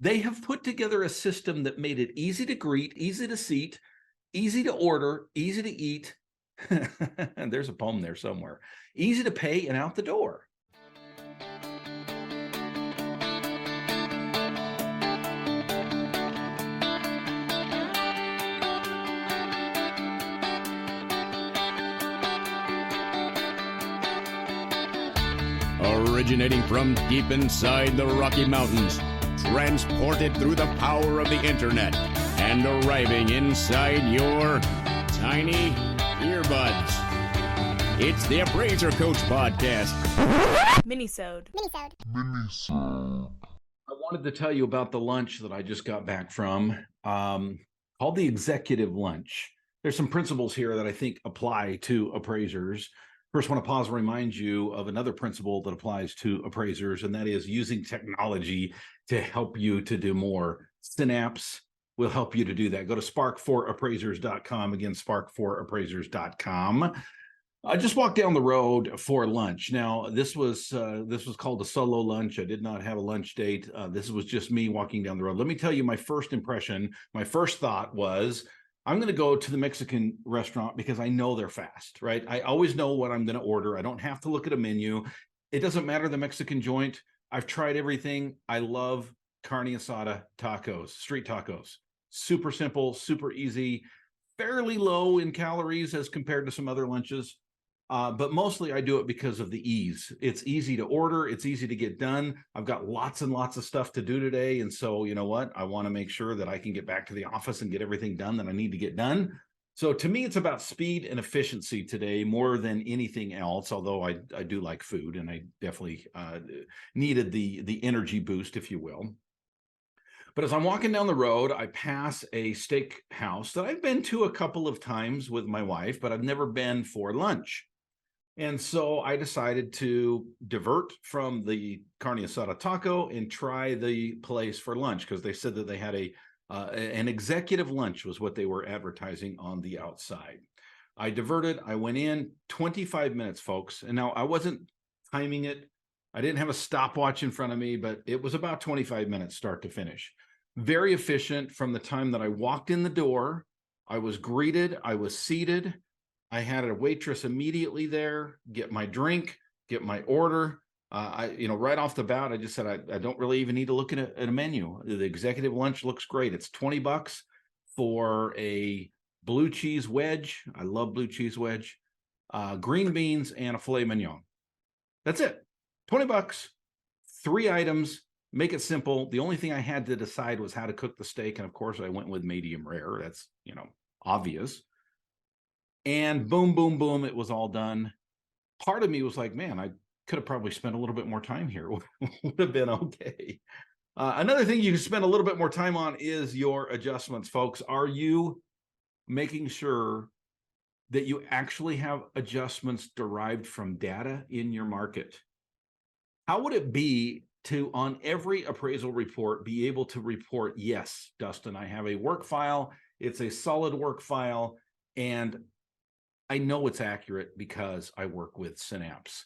They have put together a system that made it easy to greet, easy to seat, easy to order, easy to eat. And there's a poem there somewhere. Easy to pay and out the door. Originating from deep inside the Rocky Mountains, transported through the power of the internet, and arriving inside your tiny earbuds. It's the Appraiser Coach Podcast. Minisode. I wanted to tell you about the lunch that I just got back from, called the executive lunch. There's some principles here that I think apply to appraisers. First, I want to pause and remind you of another principle that applies to appraisers, and that is using technology to help you to do more. Synapse will help you to do that. Go to spark4appraisers.com. Again, spark4appraisers.com. I just walked down the road for lunch. Now, this was called a solo lunch. I did not have a lunch date. This was just me walking down the road. Let me tell you my first impression. My first thought was, I'm going to go to the Mexican restaurant because I know they're fast, right? I always know what I'm going to order. I don't have to look at a menu. It doesn't matter the Mexican joint. I've tried everything. I love carne asada tacos, street tacos. Super simple, super easy, fairly low in calories as compared to some other lunches. But mostly I do it because of the ease. It's easy to order. It's easy to get done. I've got lots and lots of stuff to do today. And so, you know what? I want to make sure that I can get back to the office and get everything done that I need to get done. So to me, it's about speed and efficiency today more than anything else, although I do like food and I definitely needed the energy boost, if you will. But as I'm walking down the road, I pass a steak house that I've been to a couple of times with my wife, but I've never been for lunch. And so I decided to divert from the carne asada taco and try the place for lunch because they said that they had an executive lunch was what they were advertising on the outside. I diverted. I went in 25 minutes, folks. And now I wasn't timing it. I didn't have a stopwatch in front of me, but it was about 25 minutes start to finish. Very efficient from the time that I walked in the door. I was greeted. I was seated. I had a waitress immediately there, get my drink, get my order. Right off the bat, I just said, I don't really even need to look at a menu. The executive lunch looks great. It's $20 for a blue cheese wedge. I love blue cheese wedge, green beans, and a filet mignon. That's it. $20, 3 items, make it simple. The only thing I had to decide was how to cook the steak. And of course I went with medium rare. That's, obvious. And boom, boom, boom, it was all done. Part of me was like, man, I could have probably spent a little bit more time here. Would have been okay. Another thing you can spend a little bit more time on is your adjustments, folks. Are you making sure that you actually have adjustments derived from data in your market? How would it be to, on every appraisal report, be able to report, yes, Dustin, I have a work file. It's a solid work file. And I know it's accurate because I work with Synapse.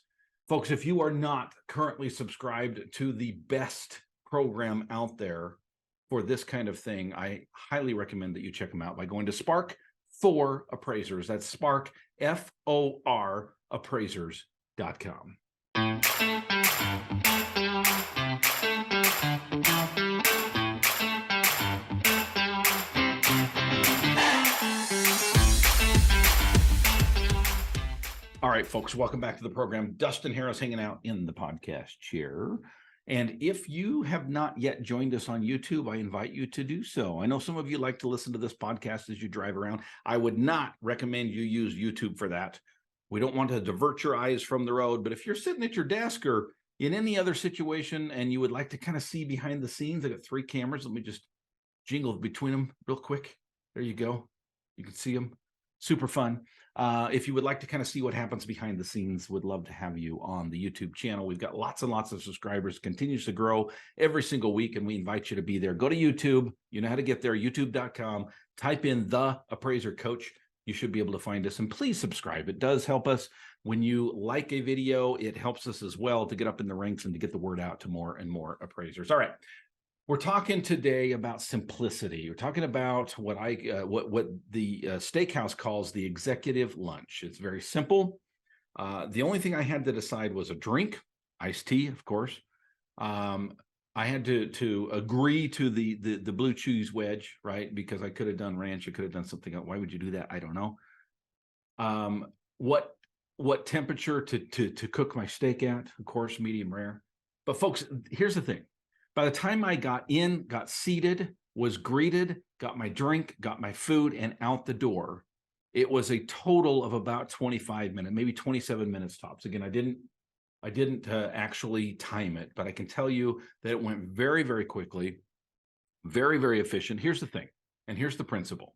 Folks, if you are not currently subscribed to the best program out there for this kind of thing, I highly recommend that you check them out by going to Spark for Appraisers. That's Spark, F-O-R, appraisers.com. All right, folks, welcome back to the program. Dustin Harris hanging out in the podcast chair. And if you have not yet joined us on YouTube, I invite you to do so. I know some of you like to listen to this podcast as you drive around. I would not recommend you use YouTube for that. We don't want to divert your eyes from the road. But if you're sitting at your desk or in any other situation and you would like to kind of see behind the scenes, I got 3 cameras. Let me just jingle between them real quick. There you go. You can see them. Super fun. If you would like to kind of see what happens behind the scenes, would love to have you on the YouTube channel. We've got lots and lots of subscribers, continues to grow every single week, and we invite you to be there. Go to YouTube. You know how to get there, youtube.com. Type in The Appraiser Coach. You should be able to find us, and please subscribe. It does help us. When you like a video, it helps us as well to get up in the ranks and to get the word out to more and more appraisers. All right. We're talking today about simplicity. We're talking about what the steakhouse calls the executive lunch. It's very simple. The only thing I had to decide was a drink, iced tea, of course. I had to agree to the blue cheese wedge, right? Because I could have done ranch, I could have done something else. Why would you do that? I don't know. What temperature to cook my steak at? Of course, medium rare. But folks, here's the thing. By the time I got in, got seated, was greeted, got my drink, got my food, and out the door, it was a total of about 25 minutes, maybe 27 minutes tops. Again, I didn't actually time it, but I can tell you that it went very, very quickly, very, very efficient. Here's the thing, and here's the principle.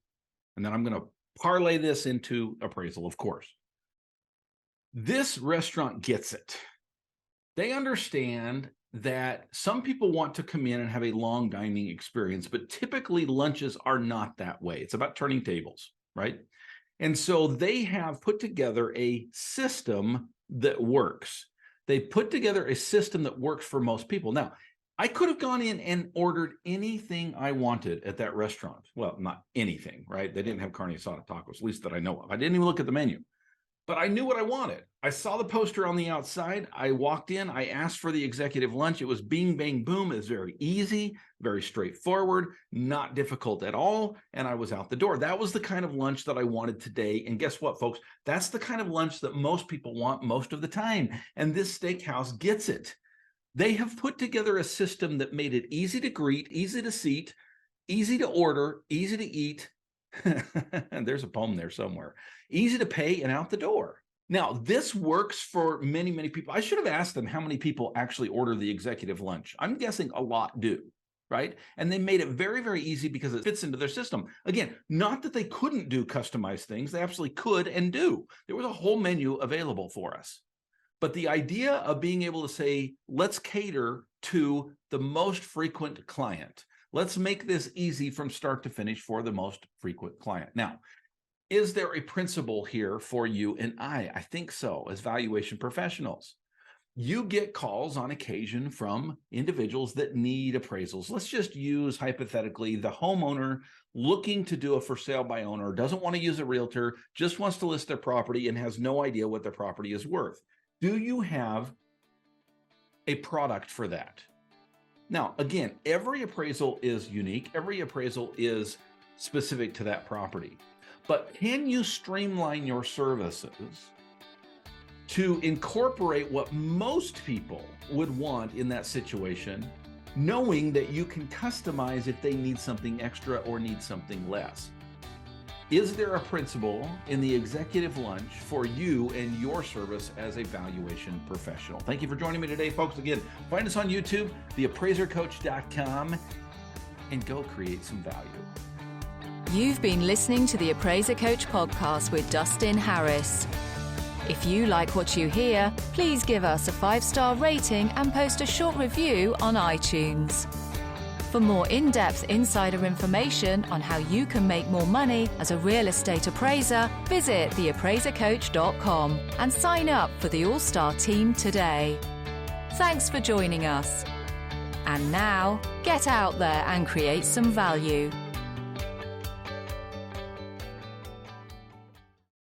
And then I'm going to parlay this into appraisal, of course. This restaurant gets it. They understand that some people want to come in and have a long dining experience, but typically lunches are not that way. It's about turning tables, right? And so they have put together a system that works. They put together a system that works for most people. Now, I could have gone in and ordered anything I wanted at that restaurant. Well, not anything, right? They didn't have carne asada tacos, at least that I know of. I didn't even look at the menu. But I knew what I wanted. I saw the poster on the outside. I walked in. I asked for the executive lunch. It was bing, bang, boom. It was very easy, very straightforward, not difficult at all. And I was out the door. That was the kind of lunch that I wanted today. And guess what, folks? That's the kind of lunch that most people want most of the time. And this steakhouse gets it. They have put together a system that made it easy to greet, easy to seat, easy to order, easy to eat. And there's a poem there somewhere. Easy to pay and out the door. Now, this works for many, many people. I should have asked them how many people actually order the executive lunch. I'm guessing a lot do, right? And they made it very, very easy because it fits into their system. Again, not that they couldn't do customized things. They absolutely could and do. There was a whole menu available for us. But the idea of being able to say, let's cater to the most frequent client. Let's make this easy from start to finish for the most frequent client. Now, is there a principle here for you and I? I think so, as valuation professionals. You get calls on occasion from individuals that need appraisals. Let's just use, hypothetically, the homeowner looking to do a for sale by owner, doesn't want to use a realtor, just wants to list their property and has no idea what their property is worth. Do you have a product for that? Now, again, every appraisal is unique. Every appraisal is specific to that property. But can you streamline your services to incorporate what most people would want in that situation, knowing that you can customize if they need something extra or need something less? Is there a principle in the executive lunch for you and your service as a valuation professional? Thank you for joining me today, folks. Again, find us on YouTube, theappraisercoach.com, and go create some value. You've been listening to the Appraiser Coach podcast with Dustin Harris. If you like what you hear, please give us a 5-star rating and post a short review on iTunes. For more in-depth insider information on how you can make more money as a real estate appraiser, visit theappraisercoach.com and sign up for the All-Star team today. Thanks for joining us. And now, get out there and create some value.